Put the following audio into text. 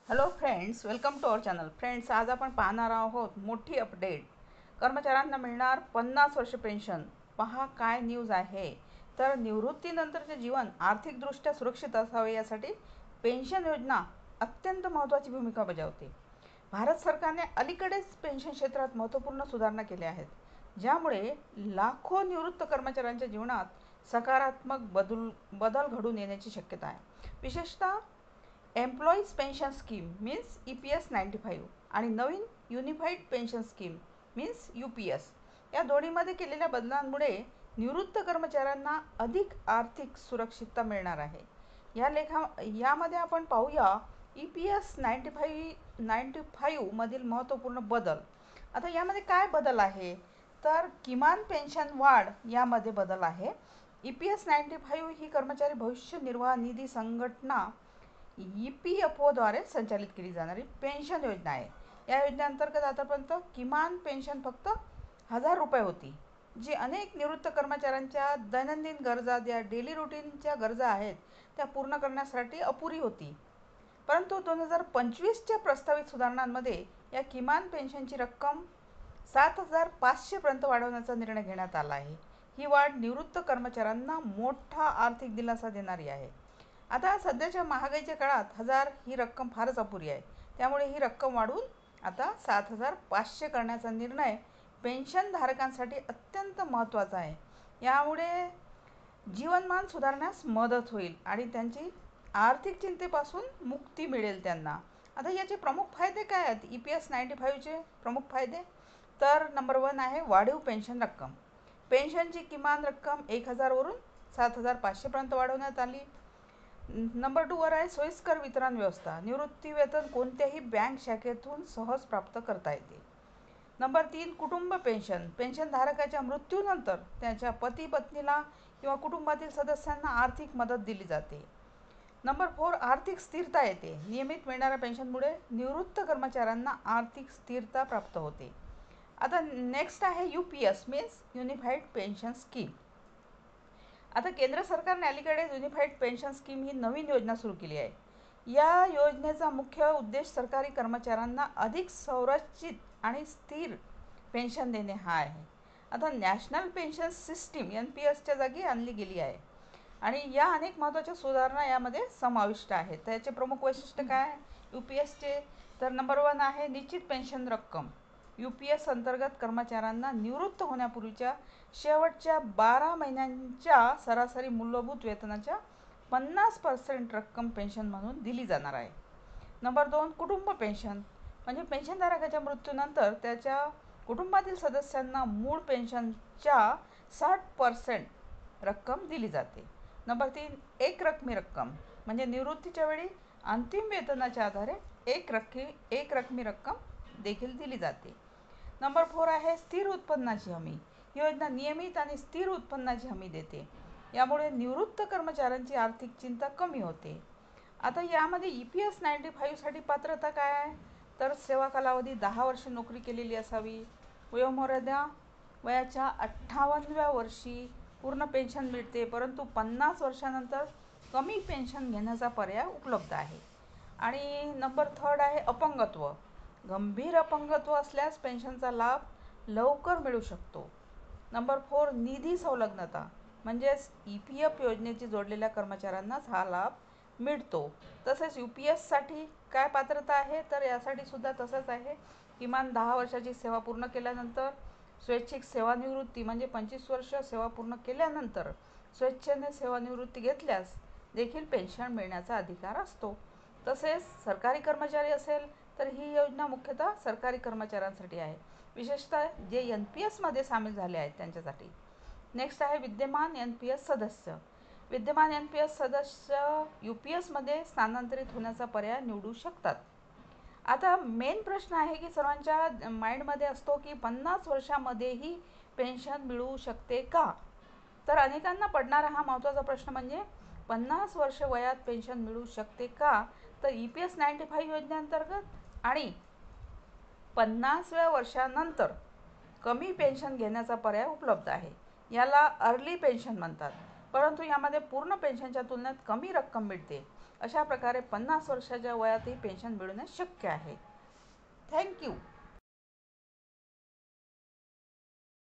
Hello friends, welcome to our channel. Friends, आज आपण पाहणार आहोत मोठी अपडेट. कर्मचाऱ्यांना मिळणार 50 वर्ष पेन्शन. पहा काय न्यूज आहे. तर निवृत्तीनंतरचे जीवन आर्थिकदृष्ट्या सुरक्षित असावे यासाठी पेन्शन योजना अत्यंत महत्त्वाची भूमिका बजावते. भारत सरकारने अलीकडेच पेन्शन क्षेत्रात महत्त्वपूर्ण सुधारणा केल्या आहेत, ज्यामुळे लाखो निवृत्त कर्मचाऱ्यांच्या जीवनात सकारात्मक बदल घडून येण्याची शक्यता आहे. विशेषतः employees pension scheme means EPS 95 आणि नवीन unified pension scheme means UPS या दोन्हीमध्ये केलेल्या बदलांमुळे निवृत्त कर्मचाऱ्यांना अधिक आर्थिक सुरक्षितता मिळणार आहे. यामध्ये आपण पाहूया EPS 95 मधील महत्त्वपूर्ण बदल. आता यामध्ये काय बदल आहे, तर किमान पेन्शन वाढ यामध्ये बदल आहे. EPS 95 ही कर्मचारी भविष्य निर्वाह निधी संघटना EPFO द्वारे संचालित केली जाणारी पेन्शन योजना आहे. या योजनेअंतर्गत आतापर्यंत किमान पेन्शन फक्त 1000 रुपये होती, जी अनेक निवृत्त कर्मचाऱ्यांच्या दैनंदिन गरजा, ज्या डेली रुटीनच्या गरजा आहेत त्या पूर्ण करण्यासाठी अपुरी होती. परंतु 2025च्या प्रस्तावित सुधारणांमध्ये या किमान पेन्शनची रक्कम 7500 पर्यंत वाढवण्याचा निर्णय घेण्यात आला आहे. ही वाढ निवृत्त कर्मचाऱ्यांना मोठा आर्थिक दिलासा देणारी आहे. आता सध्याच्या महागाईच्या काळात 1000 ही रक्कम फारच अपुरी आहे, त्यामुळे ही रक्कम वाढवून आता 7500 करण्याचा निर्णय पेन्शनधारकांसाठी अत्यंत महत्त्वाचा आहे. यामुळे जीवनमान सुधारण्यास मदत होईल आणि त्यांची आर्थिक चिंतेपासून मुक्ती मिळेल त्यांना. आता याचे प्रमुख फायदे काय आहेत? EPS 95चे प्रमुख फायदे, तर नंबर 1 आहे वाढीव पेन्शन रक्कम. पेन्शनची किमान रक्कम 1000 वरून 7500 पर्यंत वाढवण्यात आली. नंबर 2 वर आहे सोयीस्कर वितरण व्यवस्था. निवृत्ती वेतन कोणत्याही बँक शाखेतून सहज प्राप्त करता येते. नंबर 3 कुटुंब पेन्शन. पेन्शनधारकाच्या मृत्यूनंतर त्याच्या पती पत्नीला किंवा कुटुंबातील सदस्यांना आर्थिक मदत दिली जाते. नंबर 4 आर्थिक स्थिरता येते. नियमित मिळणाऱ्या पेन्शनमुळे निवृत्त कर्मचाऱ्यांना आर्थिक स्थिरता प्राप्त होते. आता नेक्स्ट आहे UPS means unified pension scheme. आता केंद्र सरकारने अलीकडे युनिफाईड पेन्शन स्कीम ही नवीन योजना सुरू केली आहे. या योजनेचा मुख्य उद्देश सरकारी कर्मचाऱ्यांना अधिक संरचित आणि स्थिर पेन्शन देणे हा आहे. आता नॅशनल पेन्शन सिस्टीम NPSच्या जागी आणली गेली आहे आणि या अनेक महत्त्वाच्या सुधारणा यामध्ये समाविष्ट आहेत. त्याचे प्रमुख वैशिष्ट्य काय UPSचे, तर नंबर 1 आहे निश्चित पेन्शन रक्कम. UPS अंतर्गत कर्मचाऱ्यांना निवृत्त होण्यापूर्वीच्या शेवटच्या 12 महिन्यांच्या सरासरी मूलभूत वेतनाच्या 50% रक्कम पेन्शन म्हणून दिली जाणार आहे. नंबर 2 कुटुंब पेन्शन, म्हणजे पेन्शनधारकाच्या मृत्यूनंतर त्याच्या कुटुंबातील सदस्यांना मूळ पेन्शनच्या 60% रक्कम दिली जाते. नंबर 3 एक रकमी रक्कम, म्हणजे निवृत्तीच्या वेळी अंतिम वेतनाच्या आधारे एक रकमी रक्कम देखील दिली जाते. नंबर 4 आहे स्थिर उत्पन्नाची हमी. ही योजना नियमित आणि स्थिर उत्पन्नाची हमी देते. यामुळे निवृत्त कर्मचाऱ्यांची आर्थिक चिंता कमी होते. आता यामध्ये EPS 95 साठी पात्रता काय आहे, तर सेवा कालावधी 10 वर्ष नोकरी केलेली असावी. वयोमर्यादा वयाच्या 58व्या वर्षी पूर्ण पेन्शन मिळते, परंतु 50 वर्षानंतर कमी पेन्शन घेण्याचा पर्याय उपलब्ध आहे. आणि नंबर 3 आहे अपंगत्व. गंभीर अपंगत्व असल्यास पेन्शनचा लाभ लवकर मिळू शकतो. नंबर 4 निधी संलग्नता, म्हणजेच EPF योजनेची जोडलेल्या कर्मचाऱ्यांनाच हा लाभ मिळतो. तसेच UPS साठी काय पात्रता आहे, तर यासाठी सुद्धा तसंच आहे. किमान 10 वर्षाची सेवा पूर्ण केल्यानंतर स्वैच्छिक सेवानिवृत्ती, म्हणजे 25 वर्ष सेवा पूर्ण केल्यानंतर स्वेच्छेने सेवानिवृत्ती घेतल्यास देखील पेन्शन मिळण्याचा अधिकार असतो. तसेच सरकारी कर्मचारी असेल तर ही योजना मुख्यतः सरकारी कर्मचाऱ्यांसाठी आहे, विशेषतः जे NPS मध्ये सामील झाले आहेत त्यांच्यासाठी. नेक्स्ट आहे विद्यमान NPS सदस्य. विद्यमान NPS सदस्य UPS मध्ये स्थानांतरित होण्याचा पर्याय निवडू शकतात. आता मेन प्रश्न आहे की सर्वांच्या माइंडमध्ये असतो की 50 वर्षामध्येही पेन्शन मिळू शकते का. तर अनेकांना पडणारा हा महत्त्वाचा प्रश्न म्हणजे 50 वर्ष वयात पेन्शन मिळू शकते का. तर EPS 95 योजनेअंतर्गत आणि 50व्या वर्षानंतर कमी पेन्शन घेण्याचा पर्याय उपलब्ध आहे. याला अर्ली पेन्शन म्हणतात, परंतु यामध्ये पूर्ण पेन्शनच्या तुलनेत कमी रक्कम मिळते. अशा प्रकारे 50 वर्षाच्या वयातही पेन्शन मिळवणे शक्य आहे. थँक्यू.